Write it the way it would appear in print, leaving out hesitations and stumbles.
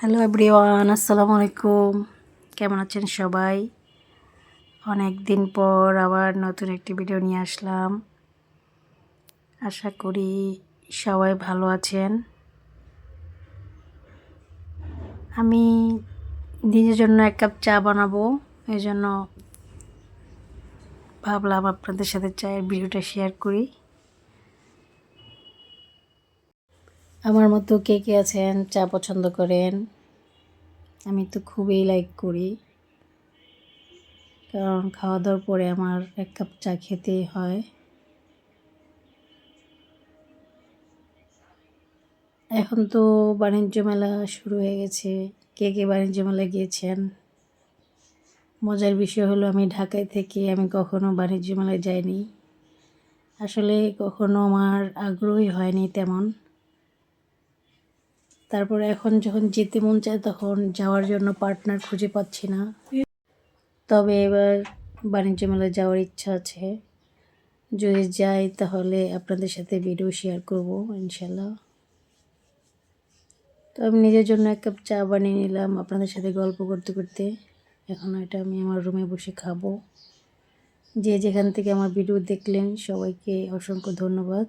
Hello everyone, আসসালামু আলাইকুম। কেমন আছেন সবাই? অনেক দিন পর আবার নতুন একটি ভিডিও নিয়ে আসলাম। আশা করি সবাই ভালো আছেন। আমি নিজের জন্য এক কাপ চা বানাবো, এই জন্য ভাবলাম আপনাদের সাথে চায়ের ভিডিওটা শেয়ার করি। আমার মতো কে কে আছেন চা পছন্দ করেন? আমি তো খুবই লাইক করি, কারণ খাওয়া দাওয়ার পরে আমার এক কাপ চা খেতেই হয়। এখন তো বাণিজ্য মেলা শুরু হয়ে গেছে। কে কে বাণিজ্য মেলায় গিয়েছেন? মজার বিষয় হলো আমি ঢাকায় থেকে আমি কখনো বাণিজ্য মেলায় যাইনি। আসলে কখনো আমার আগ্রহই হয়নি তেমন। তারপরে এখন যখন যেতে মন চায় তখন যাওয়ার জন্য পার্টনার খুঁজে পাচ্ছি না। তবে এবার বাণিজ্য মেলায় যাওয়ার ইচ্ছা আছে। যদি যাই তাহলে আপনাদের সাথে ভিডিও শেয়ার করব ইনশাল্লাহ। তো আমি নিজের জন্য এক কাপ চা বানিয়ে নিলাম আপনাদের সাথে গল্প করতে করতে। এখন এটা আমি আমার রুমে বসে খাবো। যে যেখান থেকে আমার ভিডিও দেখলেন সবাইকে অসংখ্য ধন্যবাদ।